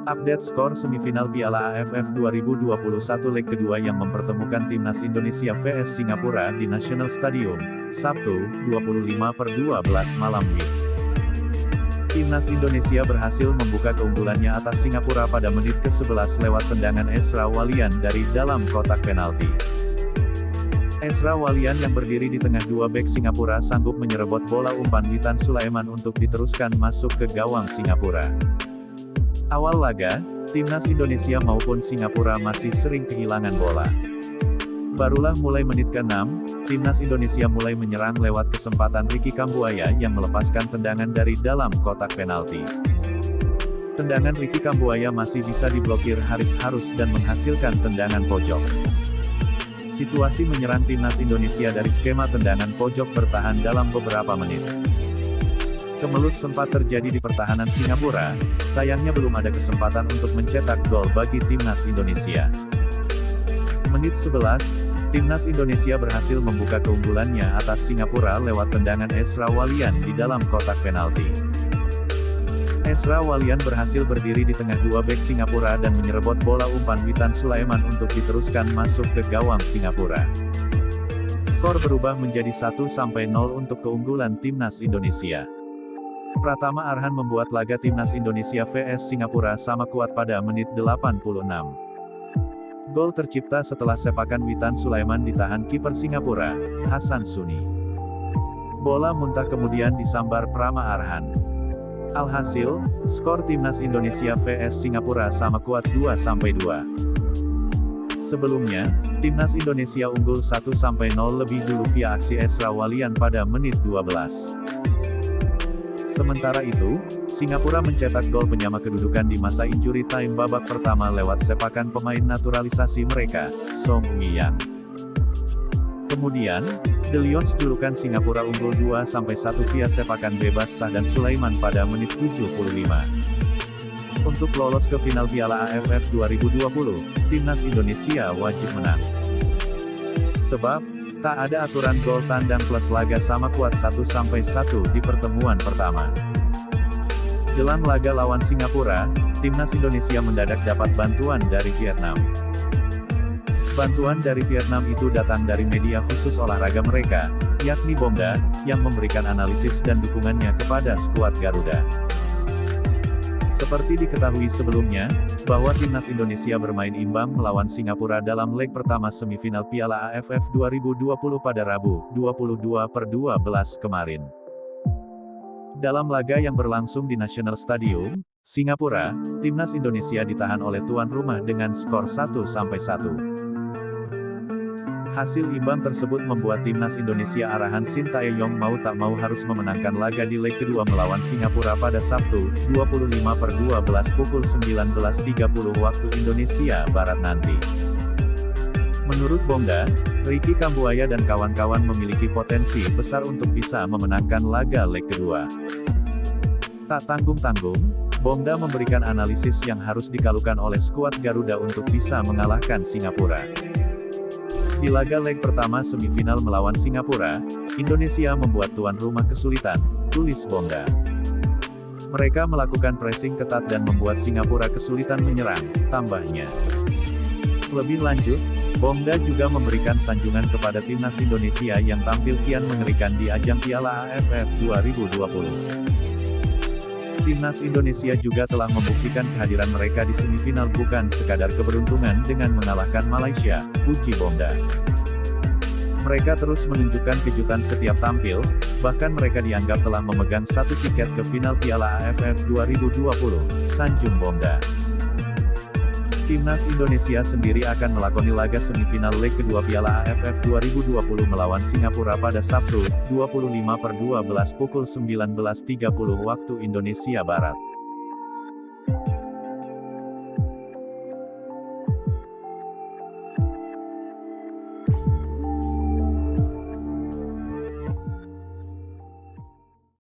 Update skor semifinal Piala AFF 2021 leg kedua yang mempertemukan Timnas Indonesia vs Singapura di National Stadium, Sabtu, 25/12 malam WIB. Timnas Indonesia berhasil membuka keunggulannya atas Singapura pada menit ke-11 lewat tendangan Ezra Walian dari dalam kotak penalti. Ezra Walian yang berdiri di tengah dua bek Singapura sanggup menyerebot bola umpan Witan Sulaiman untuk diteruskan masuk ke gawang Singapura. Awal laga, Timnas Indonesia maupun Singapura masih sering kehilangan bola. Barulah mulai menit ke-6, Timnas Indonesia mulai menyerang lewat kesempatan Ricky Kambuaya yang melepaskan tendangan dari dalam kotak penalti. Tendangan Ricky Kambuaya masih bisa diblokir Haris Harus dan menghasilkan tendangan pojok. Situasi menyerang Timnas Indonesia dari skema tendangan pojok bertahan dalam beberapa menit. Kemelut sempat terjadi di pertahanan Singapura, sayangnya belum ada kesempatan untuk mencetak gol bagi Timnas Indonesia. Menit 11, Timnas Indonesia berhasil membuka keunggulannya atas Singapura lewat tendangan Ezra Walian di dalam kotak penalti. Ezra Walian berhasil berdiri di tengah dua bek Singapura dan menyerebot bola umpan Witan Sulaiman untuk diteruskan masuk ke gawang Singapura. Skor berubah menjadi 1-0 untuk keunggulan Timnas Indonesia. Pratama Arhan membuat laga Timnas Indonesia vs Singapura sama kuat pada menit 86. Gol tercipta setelah sepakan Witan Sulaiman ditahan kiper Singapura, Hasan Suni. Bola muntah kemudian disambar Prama Arhan. Alhasil, skor Timnas Indonesia vs Singapura sama kuat 2-2. Sebelumnya, Timnas Indonesia unggul 1-0 lebih dulu via aksi Ezra Walian pada menit 12. Sementara itu, Singapura mencetak gol penyama kedudukan di masa injury time babak pertama lewat sepakan pemain naturalisasi mereka, Song Wei-yang. Kemudian, The Lions julukan Singapura unggul 2-1 via sepakan bebas Sah dan Sulaiman pada menit 75. Untuk lolos ke final Piala AFF 2020, Timnas Indonesia wajib menang. Sebab, tak ada aturan gol tandang plus laga sama kuat 1-1 di pertemuan pertama. Jelang laga lawan Singapura, Timnas Indonesia mendadak dapat bantuan dari Vietnam. Bantuan dari Vietnam itu datang dari media khusus olahraga mereka, yakni Bongda, yang memberikan analisis dan dukungannya kepada skuad Garuda. Seperti diketahui sebelumnya, bahwa Timnas Indonesia bermain imbang melawan Singapura dalam leg pertama semifinal Piala AFF 2020 pada Rabu, 22/12 kemarin. Dalam laga yang berlangsung di National Stadium, Singapura, Timnas Indonesia ditahan oleh tuan rumah dengan skor 1-1. Hasil imbang tersebut membuat Timnas Indonesia arahan Sintayong mau tak mau harus memenangkan laga di leg kedua melawan Singapura pada Sabtu, 25/12 pukul 19.30 waktu Indonesia Barat nanti. Menurut Bongda, Ricky Kambuaya dan kawan-kawan memiliki potensi besar untuk bisa memenangkan laga leg kedua. Tak tanggung-tanggung, Bongda memberikan analisis yang harus dikalukan oleh skuad Garuda untuk bisa mengalahkan Singapura. Di laga leg pertama semifinal melawan Singapura, Indonesia membuat tuan rumah kesulitan, tulis Bongda. Mereka melakukan pressing ketat dan membuat Singapura kesulitan menyerang, tambahnya. Lebih lanjut, Bongda juga memberikan sanjungan kepada Timnas Indonesia yang tampil kian mengerikan di ajang Piala AFF 2020. Timnas Indonesia juga telah membuktikan kehadiran mereka di semifinal bukan sekadar keberuntungan dengan mengalahkan Malaysia, puji Bongda. Mereka terus menunjukkan kejutan setiap tampil, bahkan mereka dianggap telah memegang satu tiket ke final Piala AFF 2020, sanjung Bongda. Timnas Indonesia sendiri akan melakoni laga semifinal leg kedua Piala AFF 2020 melawan Singapura pada Sabtu, 25/12 pukul 19.30 waktu Indonesia Barat.